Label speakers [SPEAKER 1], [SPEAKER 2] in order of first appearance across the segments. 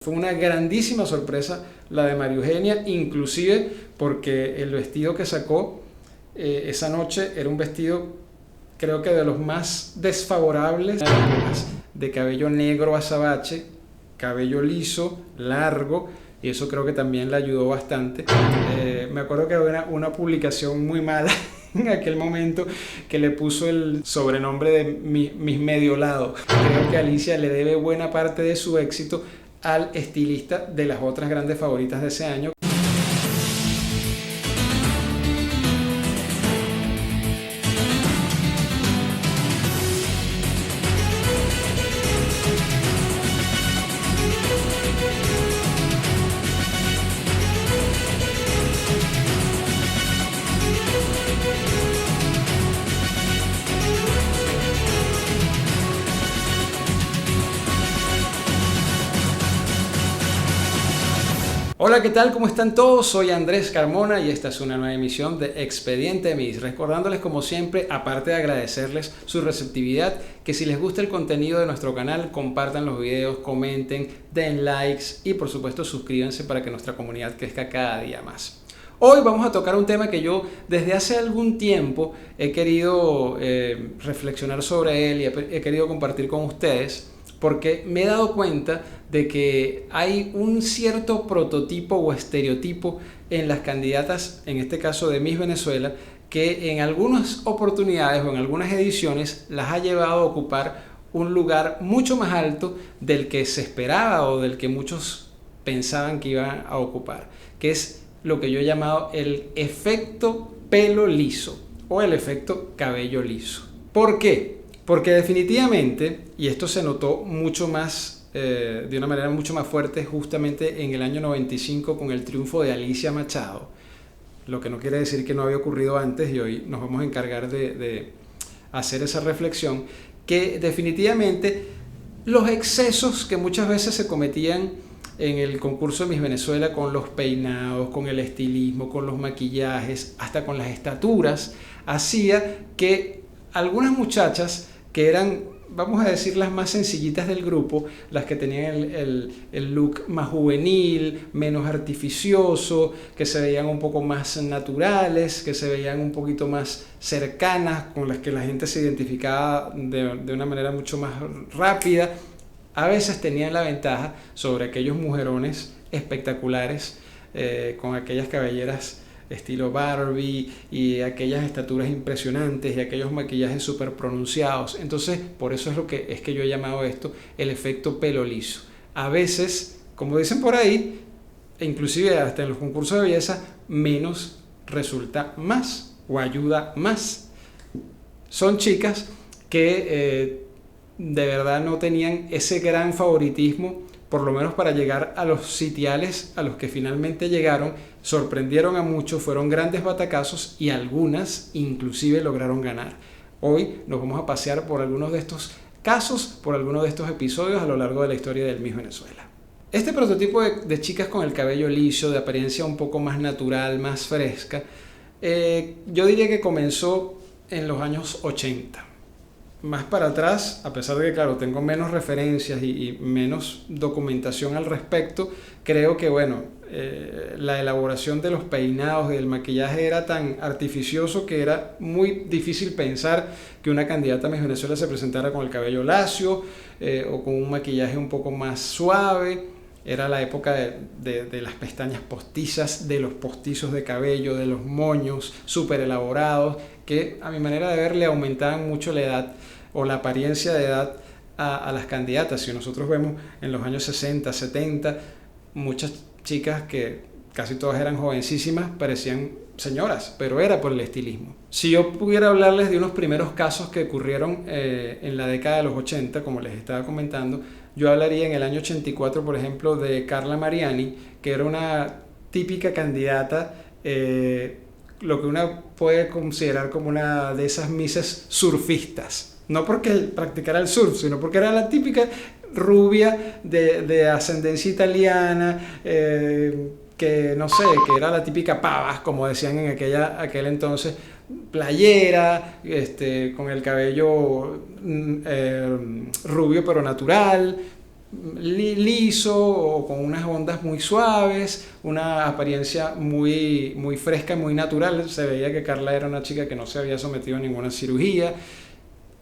[SPEAKER 1] Fue una grandísima sorpresa la de María Eugenia, inclusive porque el vestido que sacó esa noche era un vestido, creo que de los más desfavorables, de cabello negro azabache, cabello liso, largo, y eso creo que también le ayudó bastante. Me acuerdo que había una publicación muy mala en aquel momento que le puso el sobrenombre de mis mediolados. Creo que Alicia le debe buena parte de su éxito al estilista de las otras grandes favoritas de ese año. Hola, ¿qué tal? ¿Cómo están todos? Soy Andrés Carmona y esta es una nueva emisión de Expediente Miss. Recordándoles como siempre, aparte de agradecerles su receptividad, que si les gusta el contenido de nuestro canal, compartan los videos, comenten, den likes y por supuesto suscríbanse para que nuestra comunidad crezca cada día más. Hoy vamos a tocar un tema que yo desde hace algún tiempo he querido reflexionar sobre él y he querido compartir con ustedes, porque me he dado cuenta de que hay un cierto prototipo o estereotipo en las candidatas, en este caso de Miss Venezuela, que en algunas oportunidades o en algunas ediciones las ha llevado a ocupar un lugar mucho más alto del que se esperaba o del que muchos pensaban que iban a ocupar, que es lo que yo he llamado el efecto pelo liso o el efecto cabello liso. ¿Por qué? Porque definitivamente, y esto se notó mucho más, de una manera mucho más fuerte justamente en el año 95 con el triunfo de Alicia Machado, lo que no quiere decir que no había ocurrido antes, y hoy nos vamos a encargar de hacer esa reflexión, que definitivamente los excesos que muchas veces se cometían en el concurso de Miss Venezuela con los peinados, con el estilismo, con los maquillajes, hasta con las estaturas, hacía que algunas muchachas que eran, vamos a decir, las más sencillitas del grupo, las que tenían el look más juvenil, menos artificioso, que se veían un poco más naturales, que se veían un poquito más cercanas, con las que la gente se identificaba de una manera mucho más rápida, a veces tenían la ventaja sobre aquellos mujerones espectaculares, con aquellas cabelleras estilo Barbie y aquellas estaturas impresionantes y aquellos maquillajes súper pronunciados. Entonces, por eso es que yo he llamado esto el efecto pelo liso. A veces, como dicen por ahí, e inclusive hasta en los concursos de belleza, menos resulta más o ayuda más. Son chicas que de verdad no tenían ese gran favoritismo, por lo menos para llegar a los sitiales a los que finalmente llegaron. Sorprendieron a muchos, fueron grandes batacazos y algunas inclusive lograron ganar. Hoy nos vamos a pasear por algunos de estos casos, por algunos de estos episodios a lo largo de la historia del Miss Venezuela. Este prototipo de chicas con el cabello liso, de apariencia un poco más natural, más fresca, yo diría que comenzó en los años 80. Más para atrás, a pesar de que, claro, tengo menos referencias y menos documentación al respecto, creo que, la elaboración de los peinados y del maquillaje era tan artificioso que era muy difícil pensar que una candidata a Miss Venezuela se presentara con el cabello lacio o con un maquillaje un poco más suave. Era la época de las pestañas postizas, de los postizos de cabello, de los moños súper elaborados, que a mi manera de ver le aumentaban mucho la edad o la apariencia de edad a las candidatas. Si nosotros vemos en los años 60, 70, muchas chicas que casi todas eran jovencísimas, parecían señoras, pero era por el estilismo. Si yo pudiera hablarles de unos primeros casos que ocurrieron en la década de los 80, como les estaba comentando, yo hablaría en el año 84, por ejemplo, de Carla Mariani, que era una típica candidata, lo que uno puede considerar como una de esas misses surfistas. No porque practicara el surf, sino porque era la típica rubia de ascendencia italiana, que no sé, que era la típica pava, como decían en aquel entonces, playera, con el cabello rubio pero natural, liso o con unas ondas muy suaves, una apariencia muy, muy fresca, muy natural. Se veía que Carla era una chica que no se había sometido a ninguna cirugía,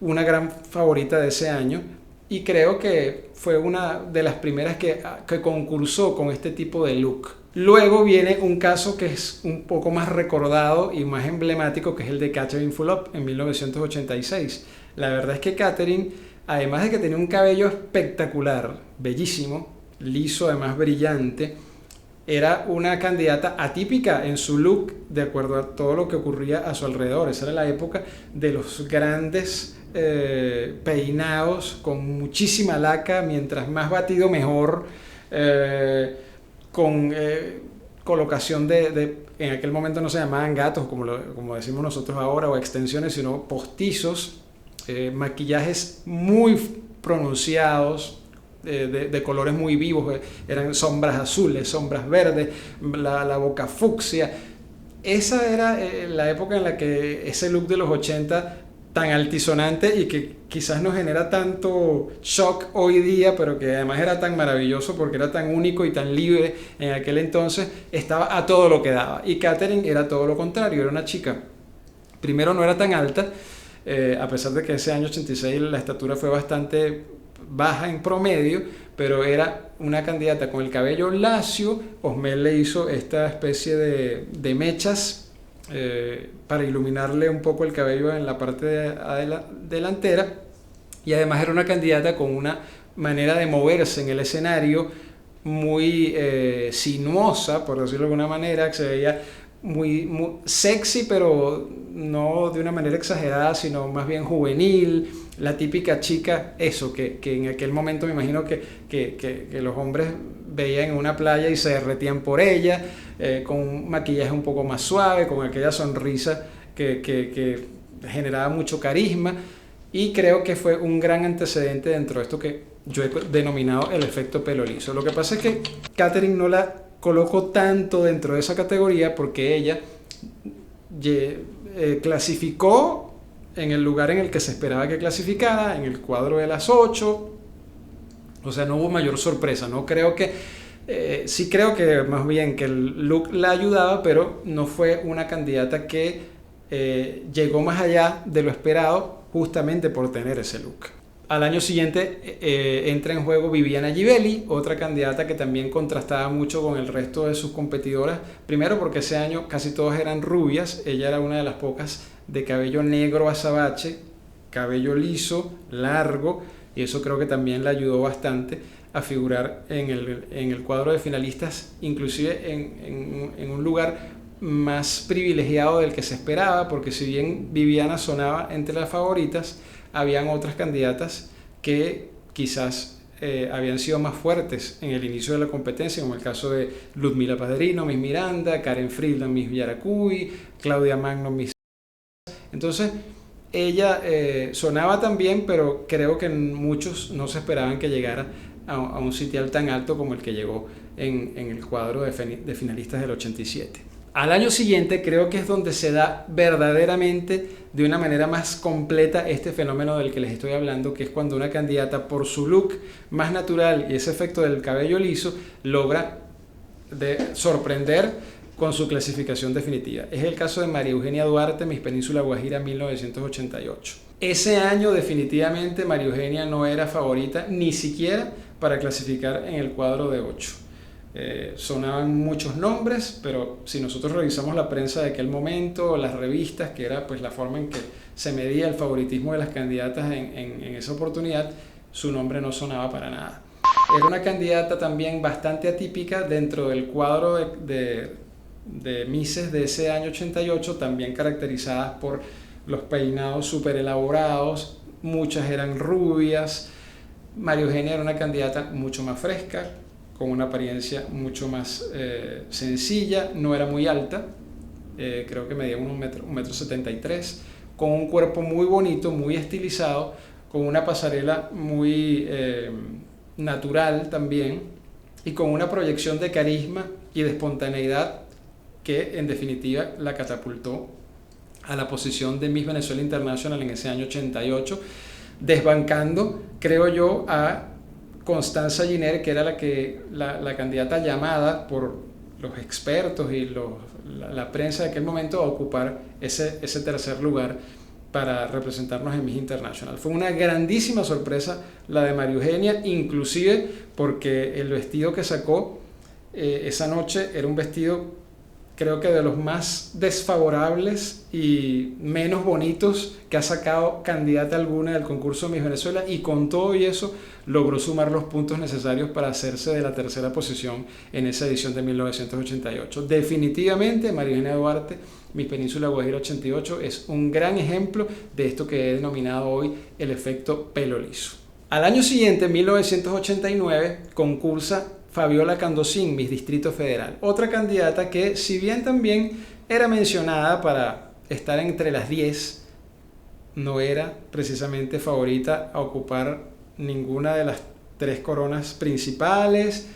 [SPEAKER 1] una gran favorita de ese año, y creo que fue una de las primeras que concursó con este tipo de look. Luego viene un caso que es un poco más recordado y más emblemático, que es el de Catherine Fulop en 1986. La verdad es que Catherine, además de que tenía un cabello espectacular, bellísimo, liso, además brillante, era una candidata atípica en su look de acuerdo a todo lo que ocurría a su alrededor. Esa era la época de los grandes peinados con muchísima laca, mientras más batido mejor, con colocación en aquel momento no se llamaban gatos como decimos nosotros ahora, o extensiones, sino postizos, maquillajes muy pronunciados, de colores muy vivos, eran sombras azules, sombras verdes, la boca fucsia. Esa era la época en la que ese look de los 80 tan altisonante y que quizás no genera tanto shock hoy día, pero que además era tan maravilloso porque era tan único y tan libre en aquel entonces, estaba a todo lo que daba. Y Catherine era todo lo contrario, era una chica, primero no era tan alta, a pesar de que ese año 86 la estatura fue bastante baja en promedio, pero era una candidata con el cabello lacio. Osmel le hizo esta especie de mechas para iluminarle un poco el cabello en la parte delantera, y además era una candidata con una manera de moverse en el escenario muy sinuosa, por decirlo de alguna manera, que se veía muy sexy, pero no de una manera exagerada, sino más bien juvenil, la típica chica, eso, que en aquel momento me imagino que los hombres veían en una playa y se derretían por ella, con un maquillaje un poco más suave, con aquella sonrisa que generaba mucho carisma, y creo que fue un gran antecedente dentro de esto que yo he denominado el efecto pelo liso. Lo que pasa es que Catherine no la coloco tanto dentro de esa categoría porque ella clasificó en el lugar en el que se esperaba que clasificara, en el cuadro de las 8, o sea, no hubo mayor sorpresa. No creo que, sí creo que más bien que el look la ayudaba, pero no fue una candidata que llegó más allá de lo esperado justamente por tener ese look. Al año siguiente entra en juego Viviana Givelli, otra candidata que también contrastaba mucho con el resto de sus competidoras. Primero porque ese año casi todas eran rubias, ella era una de las pocas de cabello negro azabache, cabello liso, largo, y eso creo que también le ayudó bastante a figurar en el cuadro de finalistas, inclusive en un lugar más privilegiado del que se esperaba, porque si bien Viviana sonaba entre las favoritas, habían otras candidatas que quizás habían sido más fuertes en el inicio de la competencia, como el caso de Ludmila Padrino, Miss Miranda, Karen Friedland, Miss Yaracuy, Claudia Magno, Miss... Entonces, ella sonaba también, pero creo que muchos no se esperaban que llegara a un sitial tan alto como el que llegó en el cuadro de finalistas del 87. Al año siguiente creo que es donde se da verdaderamente de una manera más completa este fenómeno del que les estoy hablando, que es cuando una candidata, por su look más natural y ese efecto del cabello liso, logra sorprender con su clasificación definitiva. Es el caso de María Eugenia Duarte, Miss Península Guajira 1988. Ese año definitivamente María Eugenia no era favorita ni siquiera para clasificar en el cuadro de 8. Sonaban muchos nombres, pero si nosotros revisamos la prensa de aquel momento, las revistas, que era pues la forma en que se medía el favoritismo de las candidatas en esa oportunidad, su nombre no sonaba para nada. Era una candidata también bastante atípica dentro del cuadro de Misses de ese año 88, también caracterizadas por los peinados súper elaborados, muchas eran rubias. María Eugenia era una candidata mucho más fresca, con una apariencia mucho más sencilla, no era muy alta, creo que medía 1,73 m, con un cuerpo muy bonito, muy estilizado, con una pasarela muy natural también, y con una proyección de carisma y de espontaneidad que en definitiva la catapultó a la posición de Miss Venezuela International en ese año 88, desbancando, creo yo, a Constanza Giner, que era la candidata llamada por los expertos y la prensa de aquel momento a ocupar ese tercer lugar para representarnos en Miss International. Fue una grandísima sorpresa la de María Eugenia, inclusive porque el vestido que sacó esa noche era un vestido, creo que de los más desfavorables y menos bonitos que ha sacado candidata alguna del concurso Miss Venezuela, y con todo y eso logró sumar los puntos necesarios para hacerse de la tercera posición en esa edición de 1988. Definitivamente María Eugenia Duarte, Miss Península Guajira 88, es un gran ejemplo de esto que he denominado hoy el efecto pelo liso. Al año siguiente, en 1989, concursa Fabiola Candosín, Miss Distrito Federal, otra candidata que, si bien también era mencionada para estar entre las 10, no era precisamente favorita a ocupar ninguna de las 3 coronas principales,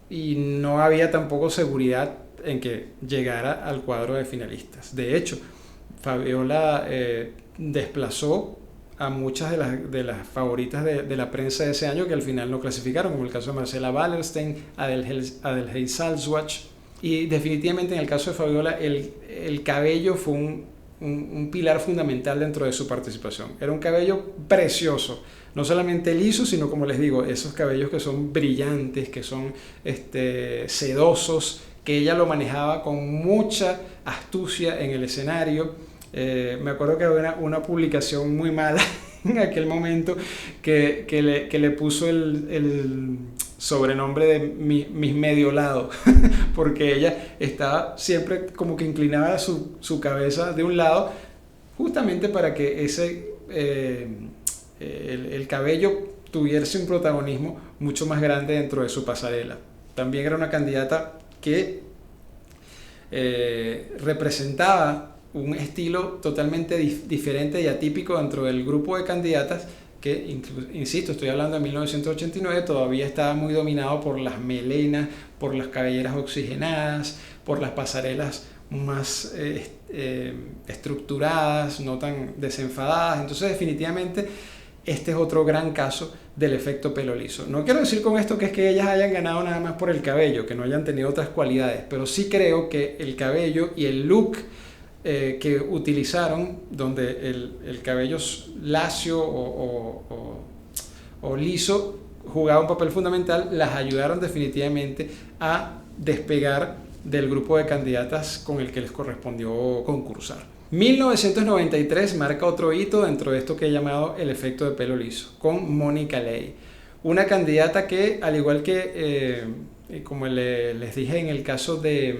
[SPEAKER 1] y no había tampoco seguridad en que llegara al cuadro de finalistas. De hecho, Fabiola desplazó a muchas de las favoritas de la prensa de ese año, que al final no clasificaron, como el caso de Marcela Wallerstein, Adelheid Salzwach, y definitivamente en el caso de Fabiola el cabello fue un pilar fundamental dentro de su participación. Era un cabello precioso, no solamente liso, sino, como les digo, esos cabellos que son brillantes, que son sedosos, que ella lo manejaba con mucha astucia en el escenario. Me acuerdo que había una publicación muy mala en aquel momento que le puso el sobrenombre de Miss Medio Lado, porque ella estaba siempre como que inclinaba su cabeza de un lado, justamente para que el cabello tuviese un protagonismo mucho más grande dentro de su pasarela. También era una candidata que representaba un estilo totalmente diferente y atípico dentro del grupo de candidatas que, insisto, estoy hablando de 1989, todavía estaba muy dominado por las melenas, por las cabelleras oxigenadas, por las pasarelas más estructuradas, no tan desenfadadas. Entonces, definitivamente, este es otro gran caso del efecto pelo liso. No quiero decir con esto que es que ellas hayan ganado nada más por el cabello, que no hayan tenido otras cualidades, pero sí creo que el cabello y el look que utilizaron, donde el cabello lacio o liso jugaba un papel fundamental, las ayudaron definitivamente a despegar del grupo de candidatas con el que les correspondió concursar. 1993 marca otro hito dentro de esto que he llamado el efecto de pelo liso, con Mónica Ley, una candidata que, al igual que como les dije en el caso de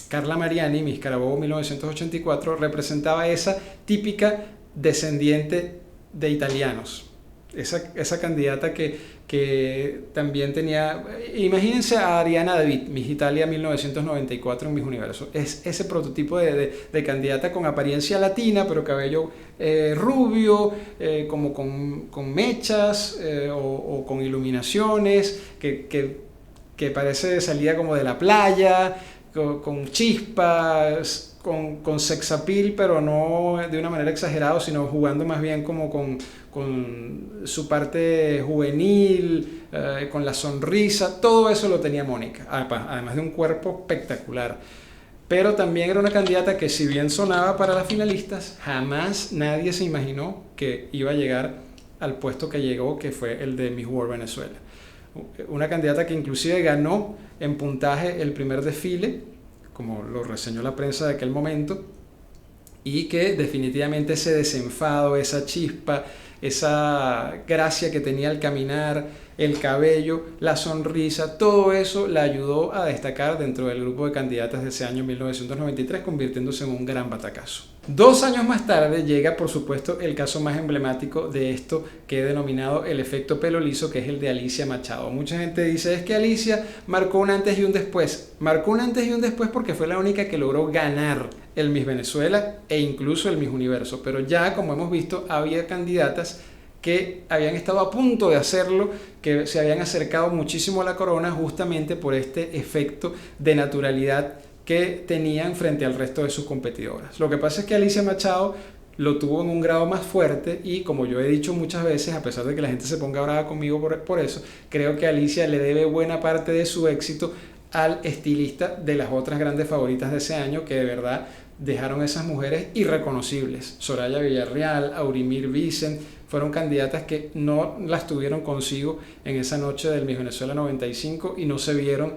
[SPEAKER 1] Carla Mariani, Miss Carabobo 1984, representaba esa típica descendiente de italianos. Esa candidata que también tenía, imagínense a Ariana David, Miss Italia 1994 en Miss Universo. Es ese prototipo de candidata con apariencia latina, pero cabello rubio, como con mechas o con iluminaciones, que parece de salida como de la playa, con chispas, con sex appeal, pero no de una manera exagerada, sino jugando más bien como con su parte juvenil, con la sonrisa. Todo eso lo tenía Mónica, además de un cuerpo espectacular. Pero también era una candidata que, si bien sonaba para las finalistas, jamás nadie se imaginó que iba a llegar al puesto que llegó, que fue el de Miss World Venezuela. Una candidata que inclusive ganó en puntaje el primer desfile, como lo reseñó la prensa de aquel momento, y que definitivamente ese desenfado, esa chispa, esa gracia que tenía al caminar, el cabello, la sonrisa, todo eso la ayudó a destacar dentro del grupo de candidatas de ese año 1993, convirtiéndose en un gran batacazo. 2 años más tarde llega, por supuesto, el caso más emblemático de esto que he denominado el efecto pelo liso, que es el de Alicia Machado. Mucha gente dice, es que Alicia marcó un antes y un después. Marcó un antes y un después porque fue la única que logró ganar el Miss Venezuela e incluso el Miss Universo. Pero ya, como hemos visto, había candidatas que habían estado a punto de hacerlo, que se habían acercado muchísimo a la corona justamente por este efecto de naturalidad que tenían frente al resto de sus competidoras. Lo que pasa es que Alicia Machado lo tuvo en un grado más fuerte y, como yo he dicho muchas veces, a pesar de que la gente se ponga brava conmigo por eso, creo que Alicia le debe buena parte de su éxito al estilista de las otras grandes favoritas de ese año, que de verdad dejaron esas mujeres irreconocibles. Soraya Villarreal, Aurimir Vicent, fueron candidatas que no las tuvieron consigo en esa noche del Miss Venezuela 95 y no se vieron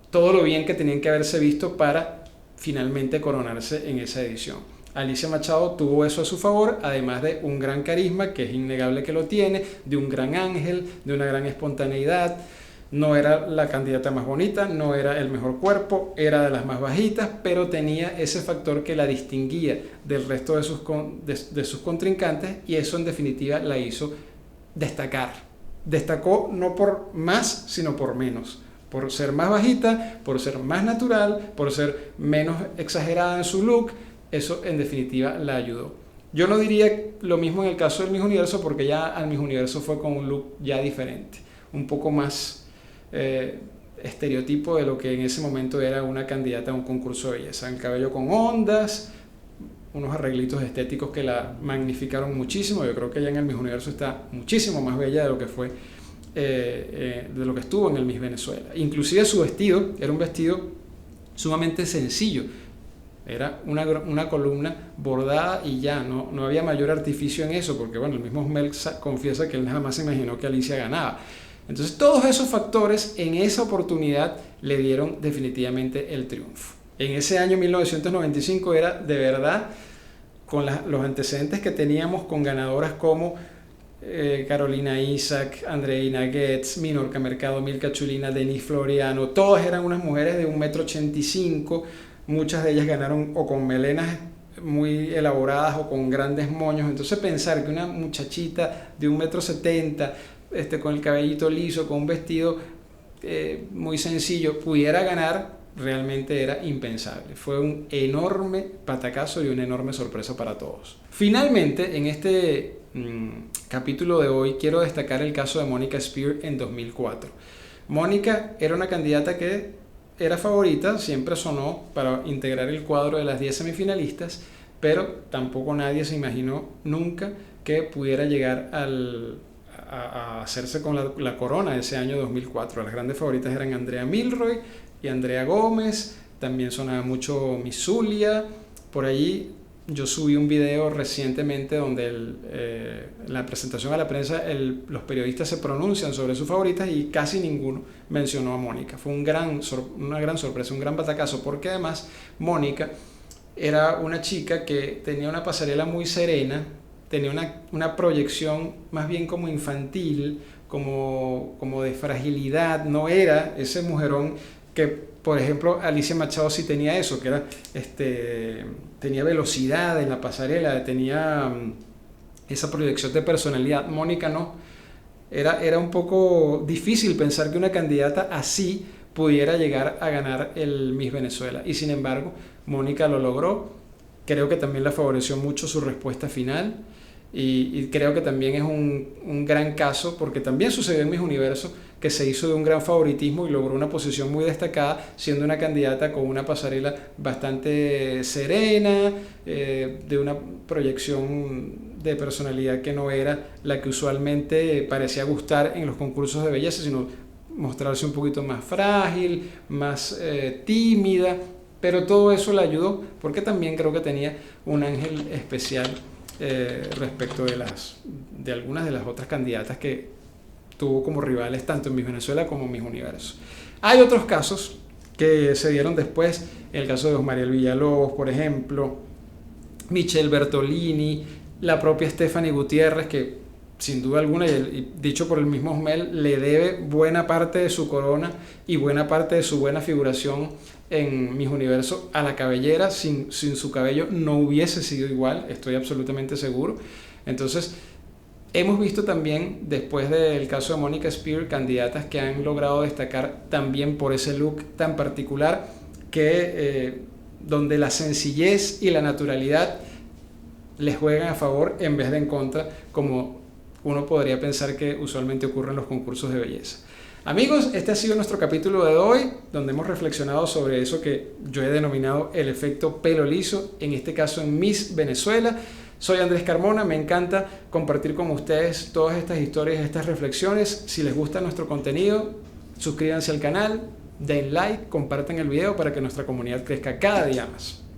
[SPEAKER 1] todo lo bien que tenían que haberse visto para finalmente coronarse en esa edición. Alicia Machado tuvo eso a su favor, además de un gran carisma, que es innegable que lo tiene, de un gran ángel, de una gran espontaneidad. No era la candidata más bonita, no era el mejor cuerpo, era de las más bajitas, pero tenía ese factor que la distinguía del resto de sus contrincantes, y eso en definitiva la hizo destacar. Destacó no por más, sino por menos. Por ser más bajita, por ser más natural, por ser menos exagerada en su look, eso en definitiva la ayudó. Yo no diría lo mismo en el caso del Miss Universo, porque ya al Miss Universo fue con un look ya diferente, un poco más estereotipo de lo que en ese momento era una candidata a un concurso de belleza. El cabello con ondas, unos arreglitos estéticos que la magnificaron muchísimo. Yo creo que ella en el Miss Universo está muchísimo más bella de lo que fue, de lo que estuvo en el Miss Venezuela. Inclusive su vestido era un vestido sumamente sencillo. Era una columna bordada y ya, no había mayor artificio en eso, porque bueno, el mismo Mel confiesa que él jamás se imaginó que Alicia ganaba. Entonces todos esos factores en esa oportunidad le dieron definitivamente el triunfo. En ese año 1995 era de verdad, con los antecedentes que teníamos con ganadoras como Carolina Isaac, Andreina Goetz, Minorca Mercado, Milka Chulina, Denise Floriano, todas eran unas mujeres de 1,85 m, muchas de ellas ganaron o con melenas muy elaboradas o con grandes moños. Entonces pensar que una muchachita de 1,70 m, con el cabellito liso, con un vestido muy sencillo, pudiera ganar, realmente era impensable. Fue un enorme patacazo y una enorme sorpresa para todos. Finalmente, en este capítulo de hoy, quiero destacar el caso de Mónica Spear en 2004. Mónica era una candidata que era favorita, siempre sonó para integrar el cuadro de las 10 semifinalistas, pero tampoco nadie se imaginó nunca que pudiera llegar a hacerse con la corona de ese año 2004. Las grandes favoritas eran Andrea Milroy y Andrea Gómez, también sonaba mucho Miss Zulia. Por allí yo subí un video recientemente donde la presentación a la prensa, los periodistas se pronuncian sobre sus favoritas y casi ninguno mencionó a Mónica. Fue una gran sorpresa, un gran batacazo, porque además Mónica era una chica que tenía una pasarela muy serena, tenía una proyección más bien como infantil, como de fragilidad. No era ese mujerón que, por ejemplo, Alicia Machado sí tenía eso, que era tenía velocidad en la pasarela, tenía esa proyección de personalidad. Mónica no. Era un poco difícil pensar que una candidata así pudiera llegar a ganar el Miss Venezuela, y sin embargo Mónica lo logró. Creo que también la favoreció mucho su respuesta final, y creo que también es un gran caso, porque también sucedió en Miss Universo, que se hizo de un gran favoritismo y logró una posición muy destacada, siendo una candidata con una pasarela bastante serena, de una proyección de personalidad que no era la que usualmente parecía gustar en los concursos de belleza, sino mostrarse un poquito más frágil, más tímida, pero todo eso la ayudó, porque también creo que tenía un ángel especial respecto de algunas de las otras candidatas que tuvo como rivales tanto en Miss Venezuela como en Miss Universo. Hay otros casos que se dieron después, el caso de Osmariel Villalobos, por ejemplo, Michelle Bertolini, la propia Stephanie Gutiérrez, que sin duda alguna, y dicho por el mismo Osmel, le debe buena parte de su corona y buena parte de su buena figuración en Miss Universo a la cabellera. Sin su cabello no hubiese sido igual, estoy absolutamente seguro. Entonces, hemos visto también, después del caso de Mónica Spear, candidatas que han logrado destacar también por ese look tan particular, que donde la sencillez y la naturalidad les juegan a favor en vez de en contra, como uno podría pensar que usualmente ocurre en los concursos de belleza. Amigos, este ha sido nuestro capítulo de hoy, donde hemos reflexionado sobre eso que yo he denominado el efecto pelo liso, en este caso en Miss Venezuela, Soy Andrés Carmona, me encanta compartir con ustedes todas estas historias, estas reflexiones. Si les gusta nuestro contenido, suscríbanse al canal, den like, compartan el video para que nuestra comunidad crezca cada día más.